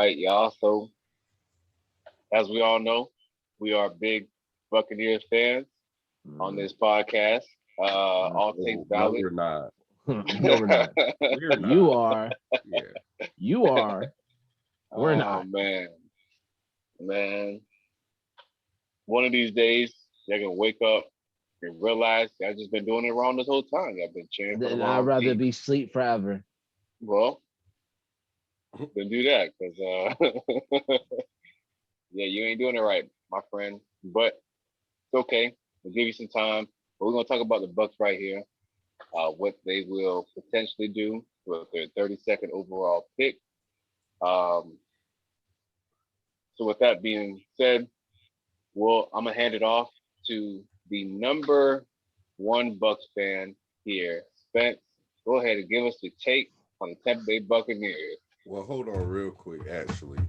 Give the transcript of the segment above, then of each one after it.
right, y'all. So, as we all know, we are big Buccaneers fans on Mm. this podcast. All takes No, no, valid. we're not. No, we're not. We're You not. are. Yeah. You are. We're Oh not. man. One of these days, you're gonna wake up and realize y'all just been doing it wrong this whole time. Y'all been cheering for the Then I'd wrong rather team. be asleep forever. Well, then do that, cause yeah, you ain't doing it right, my friend. But it's okay. We'll give you some time. But we're gonna talk about the Bucks right here. What they will potentially do with their 32nd overall pick. Um, so with that being said, well, I'm gonna hand it off to the number one Bucks fan here, Spence. Go ahead and give us your take on the Tampa Bay Buccaneers. Well, hold on real quick, actually.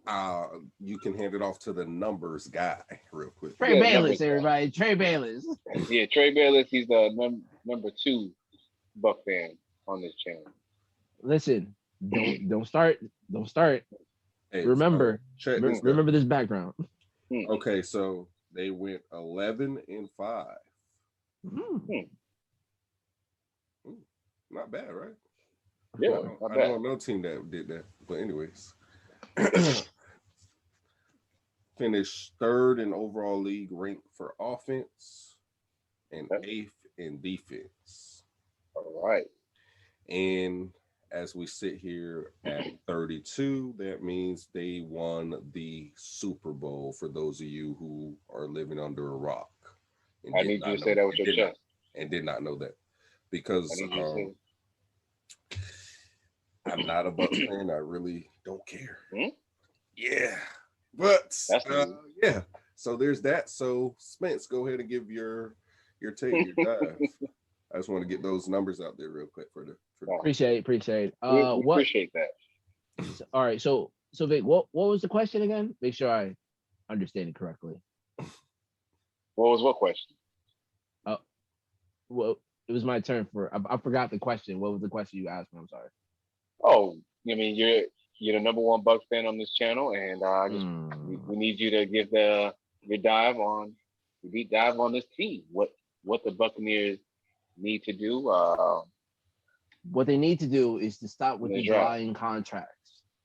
Um, you can hand it off to the numbers guy real quick. Trey Yeah, Bayless, numbers guy. everybody. Trey Bayless. Yeah, Trey Bayless. He's the number two Buck fan on this channel. Listen, don't start. Don't start. Hey, Remember, so check this out. remember this background. Okay, so they went 11-5. Mm. Not bad, right? Yeah, I not don't bad. know no team that did that. But anyways, finished third in overall league rank for offense and eighth in defense. All right. And as we sit here at 32, that means they won the Super Bowl for those of you who are living under a rock. And I did need not you to know- say that with and your did not- chest. And did not know that I because need you to say. I'm not a Bucks fan. I really don't care. Hmm? Yeah. But That's easy. yeah. So there's that. So Spence, go ahead and give your take, your dive. I just want to get those numbers out there real quick for the Appreciate it. We What? appreciate that. All right. So Vic, what was the question again? Make sure I understand it correctly. What question? Well, it was my turn for. I forgot the question. What was the question you asked me? I'm sorry. Oh, I mean you're the number one Bucks fan on this channel, and I just we need you to give your deep dive on this team. What the Buccaneers need to do. What they need to do is to stop with In the these draft. lying contracts.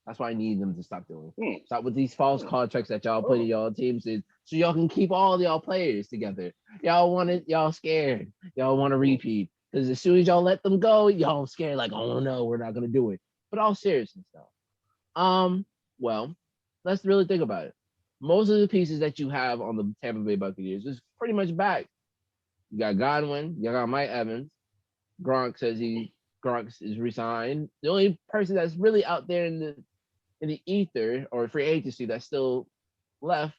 That's what I need them to stop doing. Hmm. Stop with these false contracts that y'all put in y'all teams in, so y'all can keep all y'all players together. Y'all want it, y'all scared. Y'all want to repeat. Because as soon as y'all let them go, y'all scared, like, oh no, we're not gonna do it. But all seriousness though. Well, let's really think about it. Most of the pieces that you have on the Tampa Bay Buccaneers is pretty much back. You got Godwin, you got Mike Evans. Gronk is resigned. The only person that's really out there in the ether or free agency that's still left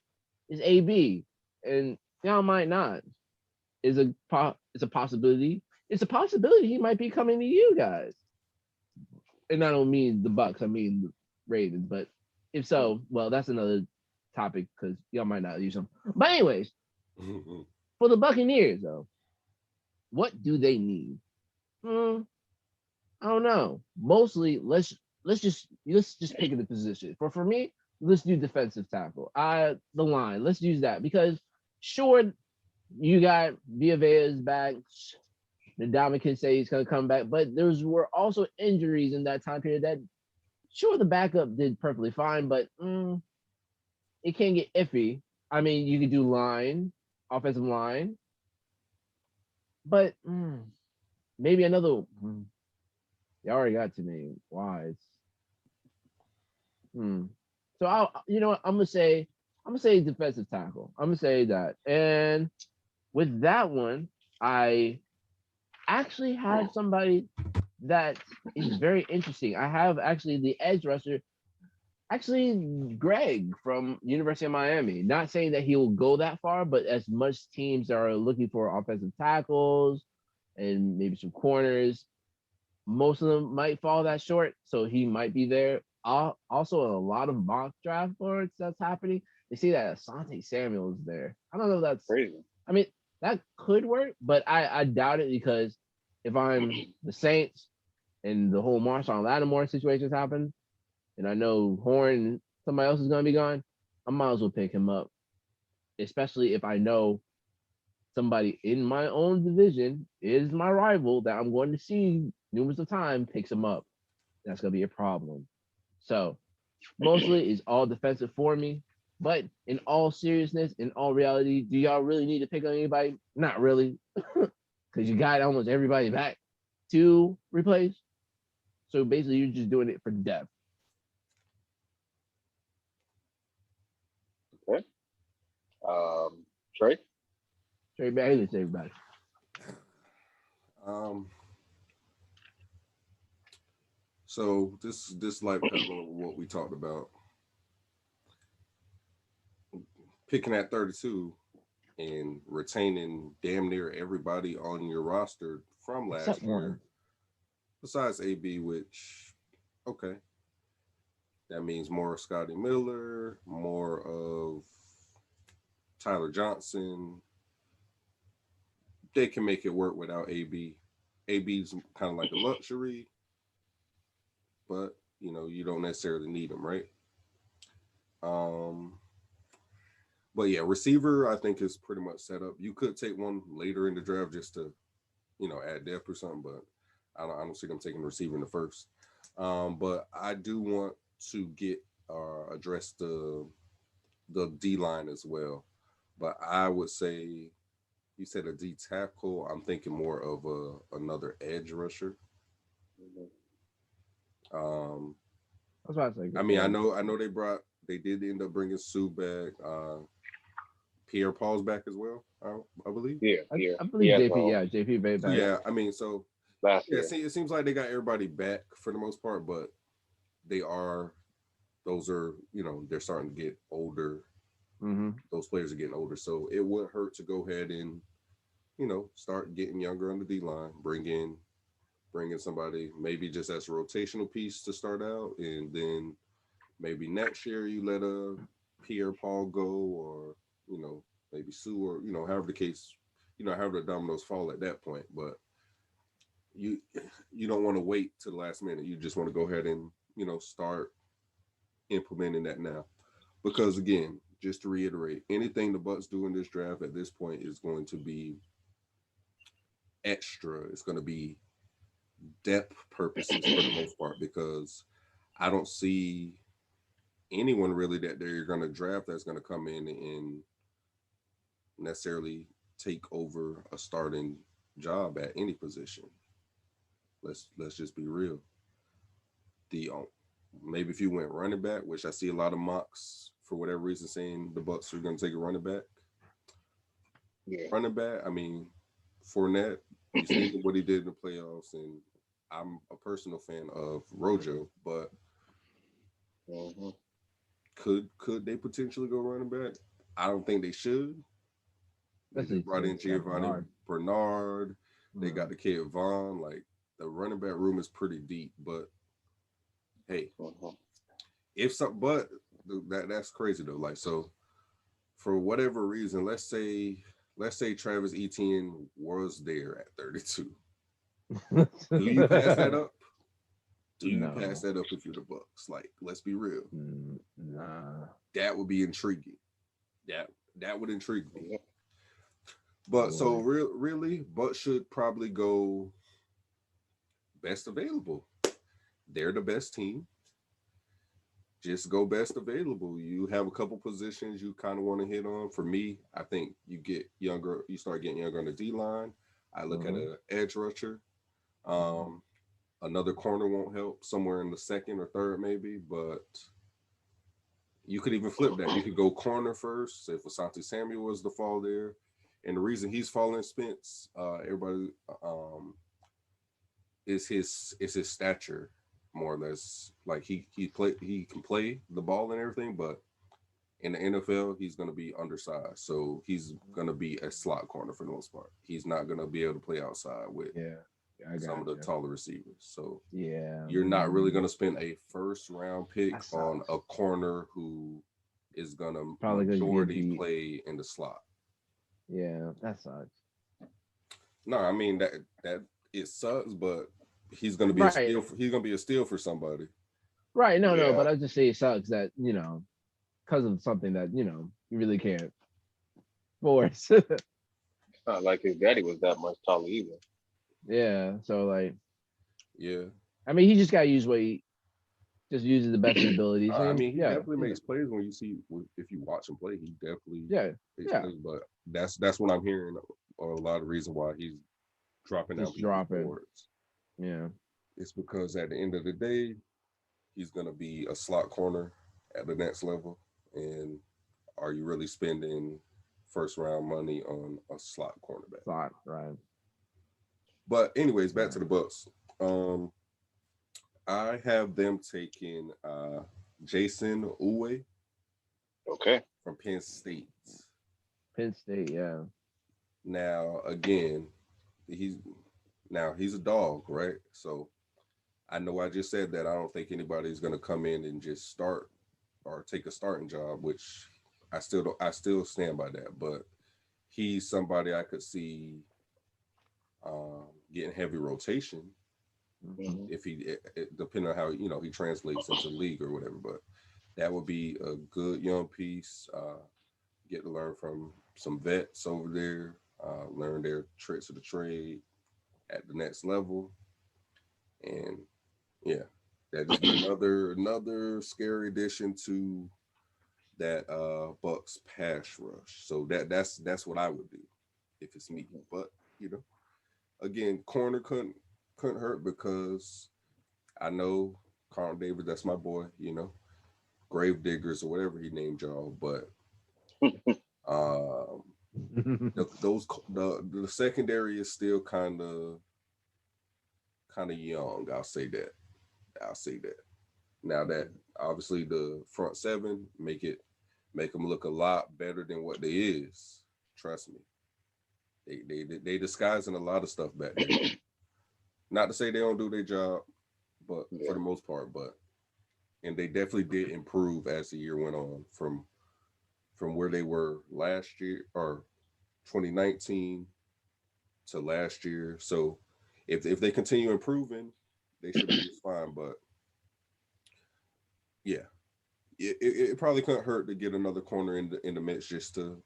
is AB, and y'all might not. It's a possibility. It's a possibility he might be coming to you guys. And I don't mean the Bucks. I mean the Ravens. But if so, well, that's another topic because y'all might not use them. But anyways, for the Buccaneers though, what do they need? I don't know. Mostly, let's just pick the position. For me, let's do defensive tackle. The line. Let's use that because sure, you got Villavea's back. Ndamukong can say he's gonna come back, but were also injuries in that time period that sure the backup did perfectly fine, but it can get iffy. I mean, you could do offensive line, but maybe another. You already got too many wise. So I'm gonna say defensive tackle. I'm gonna say that, and with that one, I actually have somebody that is very interesting. I have actually the edge rusher, actually Greg from University of Miami. Not saying that he will go that far, but as much teams are looking for offensive tackles and maybe some corners, most of them might fall that short, so he might be there. Also, a lot of mock draft boards that's happening. They see that Asante Samuel is there. I don't know if that's Crazy. I mean, that could work, but I doubt it because if I'm the Saints, and the whole Marshawn Lattimore situations happen, and I know Horn, somebody else is gonna be gone, I might as well pick him up, especially if I know somebody in my own division is my rival that I'm going to see numerous of times picks him up. That's gonna be a problem. So mostly it's all defensive for me. But in all seriousness, in all reality, do y'all really need to pick on anybody? Not really, because you got almost everybody back to replace. So basically, you're just doing it for depth. Okay. Trey. Trade back against everybody. So this light pedal what we talked about, picking at 32 and retaining damn near everybody on your roster from last Except year, one. besides AB, which okay, that means more of Scotty Miller, more of Tyler Johnson. They can make it work without AB. AB's kind of like a luxury, but you don't necessarily need him, right? But yeah, receiver I think is pretty much set up. You could take one later in the draft just to, add depth or something, but I don't see them taking receiver in the first. But I do want to address the D line as well. But I would say, you said a D tackle. I'm thinking more of another edge rusher. That's what I say. I mean, I know they did end up bringing Sue back. Pierre Paul's back as well, I believe. Yeah, I believe JP. Yeah, JP back. So, yeah, I mean, so last year. it seems like they got everybody back for the most part, but those are they're starting to get older. Mm-hmm. Those players are getting older, so it wouldn't hurt to go ahead and start getting younger on the D line, bring in somebody maybe just as a rotational piece to start out, and then maybe next year you let a Pierre Paul go, or maybe Sue, or however the case, however the dominoes fall at that point. But you don't want to wait to the last minute. You just want to go ahead and start implementing that now, because again, just to reiterate, anything the Bucs do in this draft at this point is going to be extra. It's going to be depth purposes for the most part, because I don't see anyone really that they're going to draft that's going to come in and necessarily take over a starting job at any position. Let's just be real. Maybe if you went running back, which I see a lot of mocks for whatever reason saying the Bucs are going to take a running back. Yeah. Running back, I mean, Fournette, you see what he did in the playoffs, and I'm a personal fan of Rojo, but could they potentially go running back? I don't think they should. They just brought in Giovanni Bernard. They got the kid Vaughn. Like, the running back room is pretty deep, but hey, that's crazy though. Like, so for whatever reason, let's say Travis Etienne was there at 32. Do you pass that up? Do you pass that up if you're the Bucs? Like, let's be real. Nah. That would be intriguing. That would intrigue me. But so really, Bucs should probably go best available. They're the best team. Just go best available. You have a couple positions you kind of want to hit on. For me, I think you get younger. You start getting younger on the D line. I look at an edge rusher. Another corner won't help. Somewhere in the second or third, maybe. But you could even flip that. You could go corner first. Say if Asante Samuel was to fall there, and the reason he's falling, Spence, everybody, is his stature. More or less, like he can play the ball and everything, but in the NFL he's going to be undersized, so he's going to be a slot corner for the most part. He's not going to be able to play outside with some of the taller receivers. So you're not really going to spend a first round pick on a corner who is going to majority play in the slot. Yeah, that sucks. No, I mean that it sucks, but he's gonna be Right. a steal. He's gonna be a steal for somebody. Right. No, Yeah. but I just say it sucks that, because of something that, you really can't force. It's not like his daddy was that much taller either. Yeah. So like, Yeah. I mean, he just got to use what he just uses the best of his abilities. I and mean, he yeah, definitely makes plays when you see if you watch him play. He definitely yeah, makes yeah. plays, but that's what I'm hearing. A lot of reason why he's dropping down Just people's dropping. boards. Yeah. It's because at the end of the day, he's gonna be a slot corner at the next level. And are you really spending first round money on a slot cornerback? Slot, right. But anyways, back to the Bucs. I have them taking Jason Uwe Okay. from Penn State. Penn State, yeah. Now again, he's a dog, right? So I know I just said that I don't think anybody's gonna come in and just start or take a starting job, which I still stand by that. But he's somebody I could see getting heavy rotation if he depending on how he translates into the league or whatever. But that would be a good young piece. Get to learn from some vets over there, learn their tricks of the trade at the next level, and yeah, that just be another scary addition to that Bucs pass rush. So that's what I would do if it's me. But again, corner couldn't hurt because I know Carl Davis, that's my boy, grave diggers or whatever he named y'all, but the secondary is still kind of young. I'll say that. Now that obviously the front seven make them look a lot better than what they is. Trust me. They disguising a lot of stuff back there. Not to say they don't do their job, but for the most part, and they definitely did improve as the year went on from where they were last year or 2019 to last year. So if they continue improving, they should be just fine. But yeah, it probably couldn't hurt to get another corner in the mix just to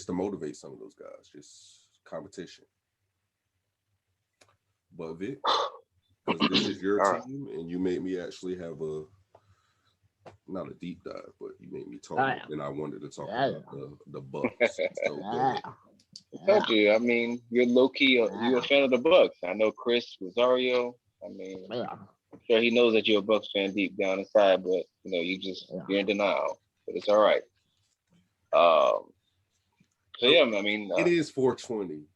motivate some of those guys, just competition. But Vic, because this is your team, and you made me actually have not a deep dive, but you made me talk, and I wanted to talk about the Bucs. So I told you, I mean, you're low key, you're a fan of the Bucs. I know Chris Rosario. I mean, I'm sure he knows that you're a Bucs fan deep down inside, but you're in denial. But it's all right. So yeah, I mean, it is 420.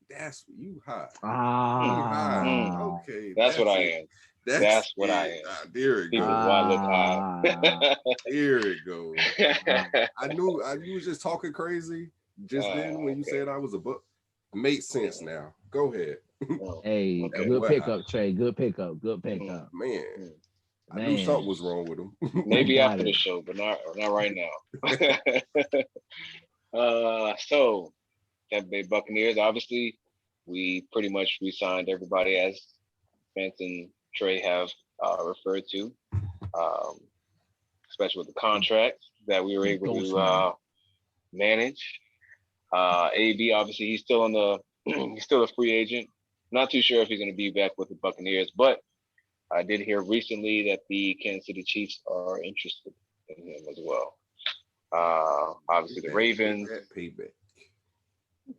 That's you high. Okay, that's what I am. That's what I am. There it People, goes. why I look high. There it goes. I knew you was just talking crazy just then when you said I was a Buc. Made sense now. Go ahead. Hey, good pickup, Trey. Good pickup. Man. I knew something was wrong with him. Maybe after the show, but not right now. So TampaBay Buccaneers, obviously, we pretty much re-signed everybody as Spence and Trey have referred to, especially with the contracts that we were able to manage. AB, obviously, he's still he's still a free agent. Not too sure if he's going to be back with the Buccaneers, but I did hear recently that the Kansas City Chiefs are interested in him as well. Obviously, the Ravens. Payback.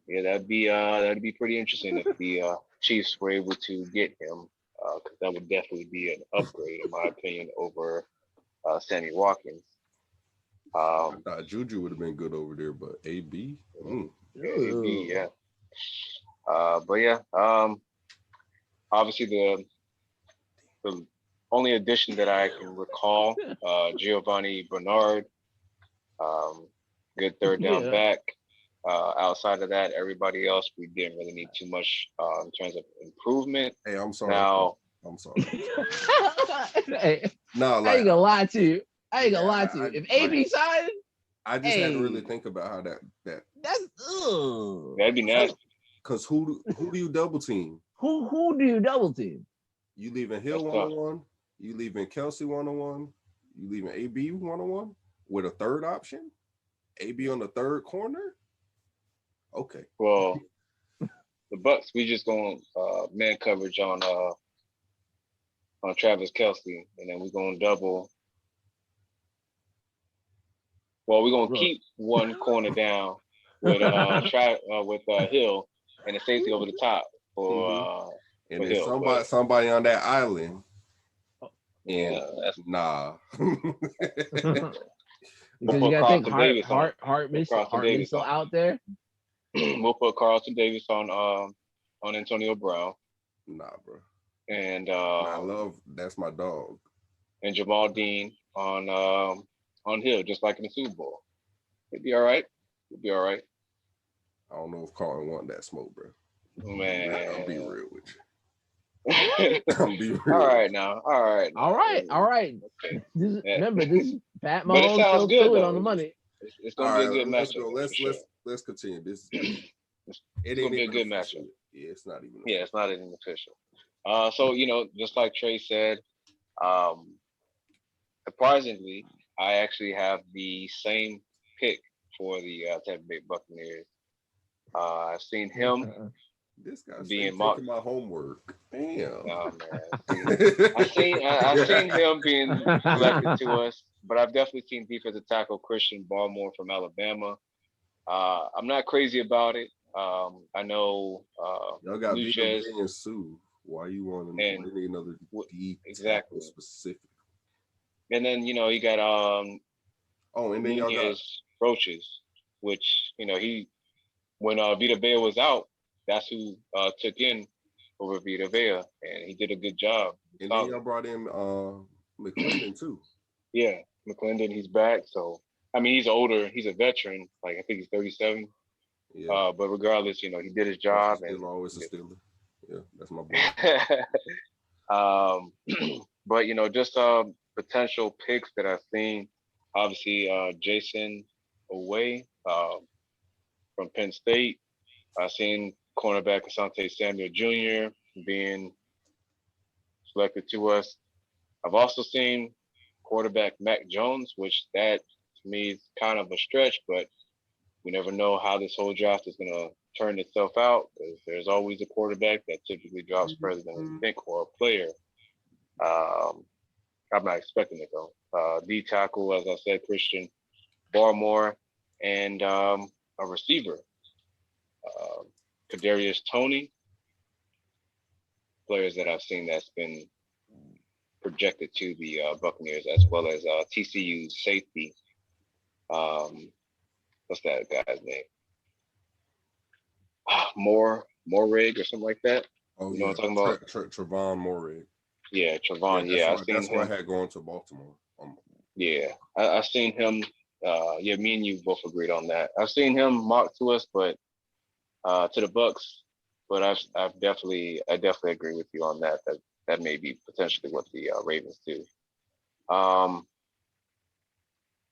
Yeah, that'd be pretty interesting if the Chiefs were able to get him, because that would definitely be an upgrade, in my opinion, over Sammy Watkins. I thought Juju would have been good over there, but AB, AB, yeah. But yeah, obviously the only addition that I can recall, Giovanni Bernard, good third down back. Outside of that, everybody else, we didn't really need too much in terms of improvement. Hey, I'm sorry. I'm sorry. Hey, no, I ain't gonna lie to you. If AB signed, I just had to really think about how that that's that'd be nasty. Because who do you double team? Who do you double team? You leaving Hill 101? You leaving Kelsey 101? You leaving AB 101 with a third option? AB on the third corner? Okay. Well, the Bucs, we just going man coverage on Travis Kelsey, and then we're gonna double. Well, we're gonna keep one corner down with Hill and the safety over the top for and for then Hill. somebody on that island. Yeah, that's nah. Because you gotta think Hartman's still out there. We'll put Carlton Davis on Antonio Brown. Nah, bro. And that's my dog. And Jamal Dean on Hill, just like in the Super Bowl. It'd be all right. I don't know if Carlton want that smoke, bro. Man, I'll be real with you. All right now. Okay. Remember, this is Pat Mahomes still good, it on the money. It's gonna be a good matchup. Let's continue. This it's gonna be a good matchup. Yeah, it's not even. Yeah, it's not even official. So just like Trey said, surprisingly, I actually have the same pick for the Tampa Bay Buccaneers. I've seen him. This guy's being taking my homework. Damn. Oh, man. I've seen him being selected to us, but I've definitely seen defensive tackle Christian Barmore from Alabama. I'm not crazy about it. I know y'all got Lucas and Sue. Why you want another D exactly specific? And then you got and then y'all got Roaches, which he when Vita Vea was out, that's who took in over Vita Vea, and he did a good job. And then y'all brought in McClendon too. Yeah, McClendon, he's back. So I mean, he's older. He's a veteran. Like I think he's 37. Yeah. But regardless, he did his job. Still always a Steeler. Yeah, that's my boy. But just potential picks that I've seen. Obviously, Jason Away from Penn State. I've seen cornerback Asante Samuel Jr. being selected to us. I've also seen quarterback Mac Jones, which that to me is kind of a stretch, but we never know how this whole draft is going to turn itself out, because there's always a quarterback that typically drops further than we think, or a player. I'm not expecting it though. D tackle, as I said, Christian Barmore, and a receiver, Kadarius Toney. Players that I've seen that's been projected to the Buccaneers, as well as TCU safety. What's that guy's name? Morrig or something like that. Oh, you know what I'm talking about? Trevon Morrig. Yeah, Trevon. Yeah, that's why I had going to Baltimore. Yeah, I've seen him. Me and you both agreed on that. I've seen him mocked to us, but to the Bucs. But I definitely agree with you on that. That may be potentially what the Ravens do.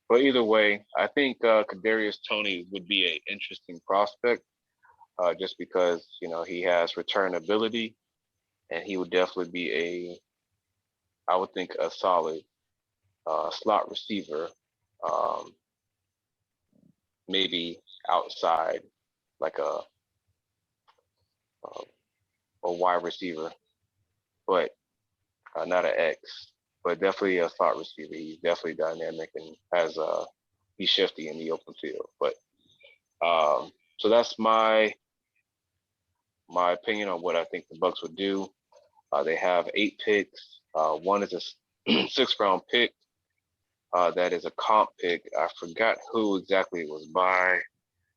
But either way, I think Kadarius Toney would be an interesting prospect, just because he has return ability, and he would definitely be I would think a solid slot receiver, maybe outside like a wide receiver, but not an X, but definitely a slot receiver. He's definitely dynamic and he's shifty in the open field. But so that's my opinion on what I think the Bucs would do. They have 8 picks. One is a 6th round pick. That is a comp pick. I forgot who exactly it was by,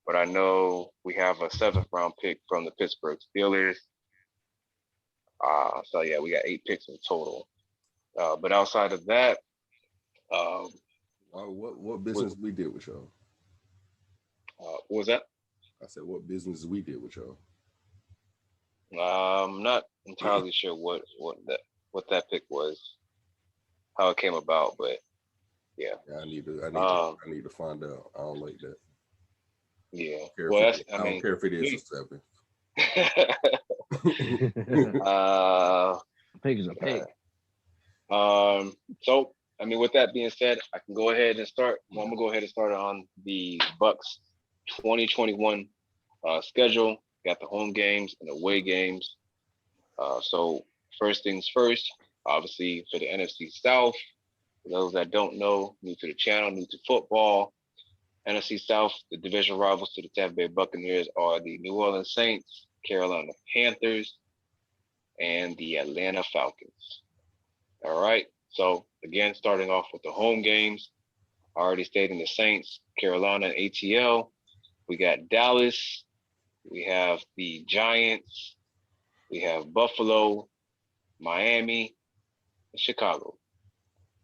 but I know we have a 7th round pick from the Pittsburgh Steelers. So yeah, we got 8 picks in total. But outside of that, what business we did with y'all? What was that? I said, what business we did with y'all? I'm not entirely sure what that pick was, how it came about, but yeah. I need to find out. I don't like that. Yeah. I don't care if it is a 7. Pick is a pick. So I mean, with that being said, I can go ahead and start. Well, I'm gonna go ahead and start on the Bucs 2021 schedule. Got the home games and away games. So first things first, obviously for the NFC South. For those that don't know, new to the channel, new to football, NFC South, the division rivals to the Tampa Bay Buccaneers are the New Orleans Saints, Carolina Panthers, and the Atlanta Falcons. All right. So again, starting off with the home games, I already stated the Saints, Carolina, and ATL. We got Dallas. We have the Giants. We have Buffalo, Miami, and Chicago.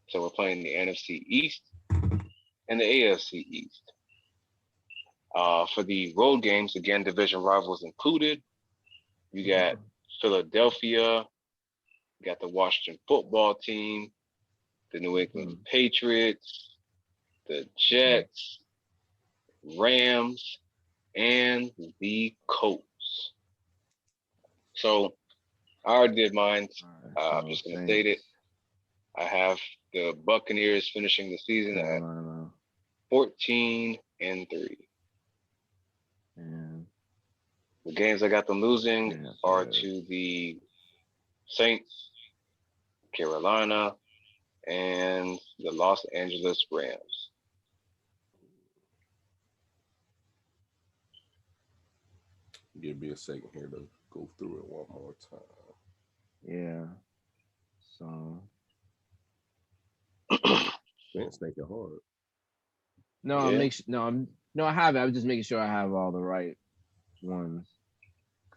So we're playing the NFC East and the AFC East. For the road games, again, division rivals included. You got Philadelphia. You got the Washington football team, the New England Patriots, the Jets, Rams, and the Colts. So I already did mine. I'm just going to state it. I have the Buccaneers finishing the season at 14-3. The games I got them losing are to the Saints, Carolina, and the Los Angeles Rams. Give me a second here to go through it one more time. Yeah. So. Vince, make it hard. No, I have it. I'm just making sure I have all the right ones.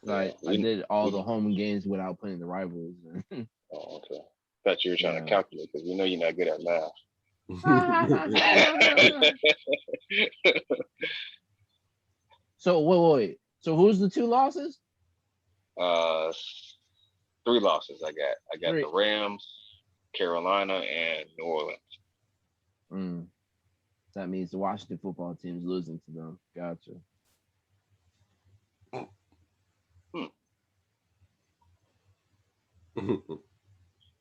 I did all the home games without putting the rivals. Oh, okay. Thought you were trying to calculate because we know you're not good at math. So wait. So who's the 2 losses? 3 losses I got. I got the Rams, Carolina, and New Orleans. That means the Washington football team's losing to them. Gotcha.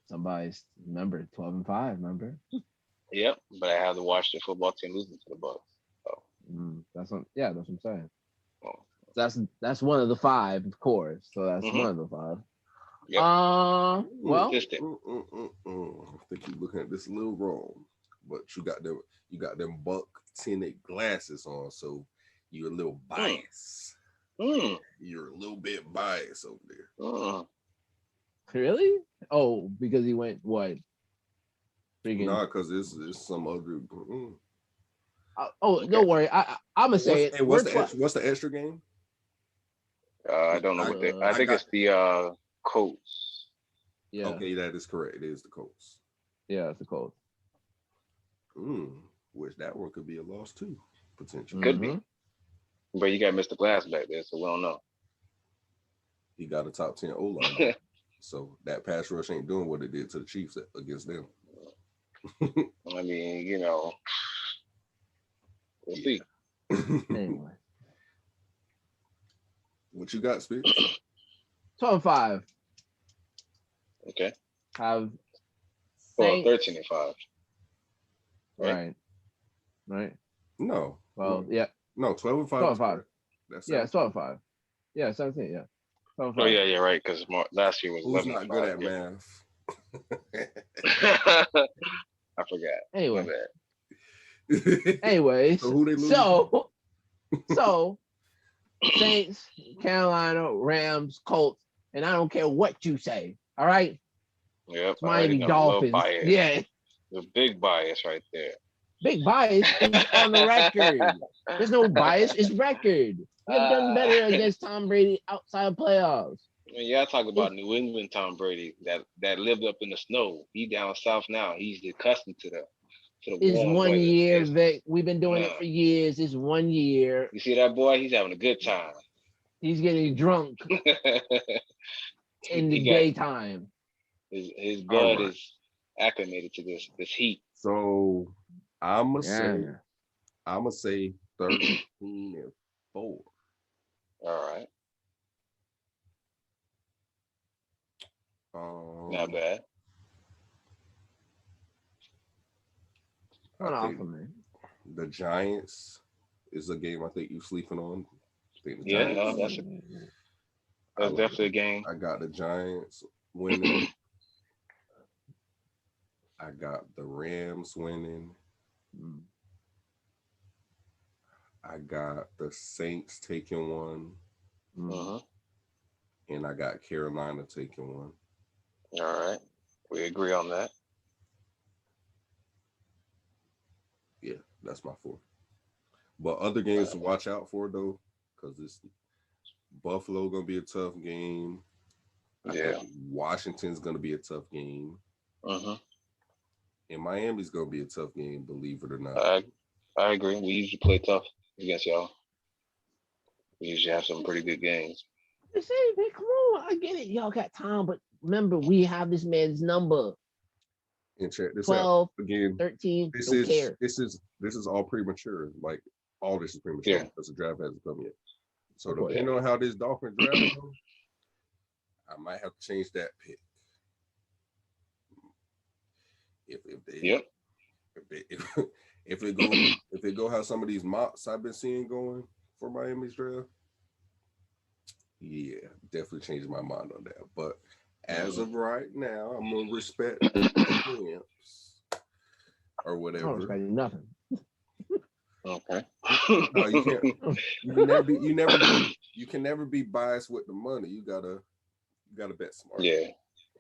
Somebody's 12-5, remember? Yep, but I have the Washington football team losing to the Bucs. So. That's what I'm saying. Oh. That's one of the 5, of course. So that's one of the 5. Yep. Well, I think you're looking at this a little wrong, but you got them buck tinted glasses on, so you're a little biased. You're a little bit biased over there. Really? Oh, because he went what? Nah, because it's some other. Don't worry. I'm gonna say it. Hey, what's the extra game? I don't know what I think it's the Colts. Yeah. Okay, that is correct. It is the Colts. Yeah, it's the Colts. Which that one could be a loss too, potentially. Could be. But you got Mr. Glass back there, so we don't know. He got a top 10 O-line. So that pass rush ain't doing what it did to the Chiefs against them. I mean, we'll see. Anyway. What you got, Speed? 12-5. Okay. Have 13-5. Right. No. Well, yeah. No, 12-5. 12-5. That's it's 12-5. Yeah, 17. Yeah. 12-5. Oh yeah, right. Because last year was 11-5. Who's not good at math? I forgot. Anyway. Anyways, so who they lose? So Saints, Carolina, Rams, Colts, and I don't care what you say. All right. Yep. It's Miami Dolphins. Yeah. The big bias right there. Big bias is on the record. There's no bias. It's record. We have done better against Tom Brady outside of playoffs. Yeah, I talk about New England Tom Brady that lived up in the snow. He down south now. He's accustomed to the It's warm 1 weather. year, Vic. We've been doing it for years. It's 1 year. You see that boy? He's having a good time. He's getting drunk in the daytime. His blood is acclimated to this heat. So I'ma say 13-4. All right. Not bad. Not I off think of me. the Giants is a game I think you're sleeping on. I think the Yeah, Giants. that's definitely a game. I got the Giants winning. I got the Rams winning. I got the Saints taking one. And I got Carolina taking one. All right. We agree on that. Yeah, that's my 4. But other games to watch out for, though, because this Buffalo going to be a tough game. I think Washington's going to be a tough game. And Miami's going to be a tough game, believe it or not. I agree. We usually play tough against y'all. We usually have some pretty good games. You say, man, come on. I get it. Y'all got time, but remember, we have this man's number. And check this 12, out. Again, 13, this don't is care. this is all premature. Like, all this is premature because the draft hasn't come yet. So depending on how this Dolphin draft goes, I might have to change that pick. If it go how some of these mocks I've been seeing going for Miami's draft, yeah, definitely changed my mind on that. But as of right now, I'm gonna respect the champs or whatever. I don't respect nothing. Okay. No, you can't. You can never be biased with the money. You gotta bet smart. Yeah,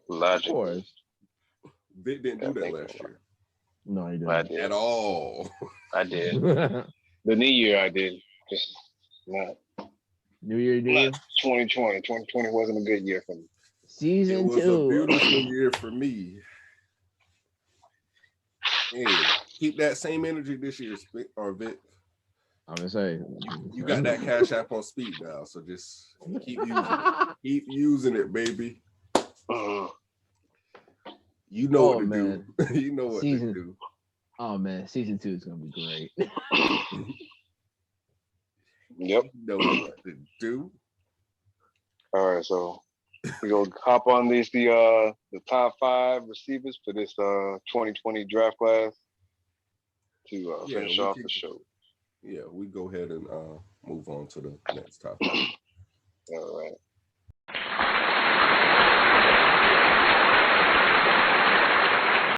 logic. Of course. Vick didn't do that last year. No, he didn't. I did. At all. I did. The new year I did. Just not. New Year, 2020. 2020 wasn't a good year for me. Season 2. It was a beautiful year for me. Hey, keep that same energy this year, or Vick. I'm gonna say You got that Cash App on speed now, so just keep using it. Keep using it, baby. You know what to do. You know what to do. Oh man, season 2 is gonna be great. Yep. You know what to do. All right, so we go hop on the top 5 receivers for this 2020 draft class to finish off the show. Yeah, we go ahead and move on to the next topic. All right.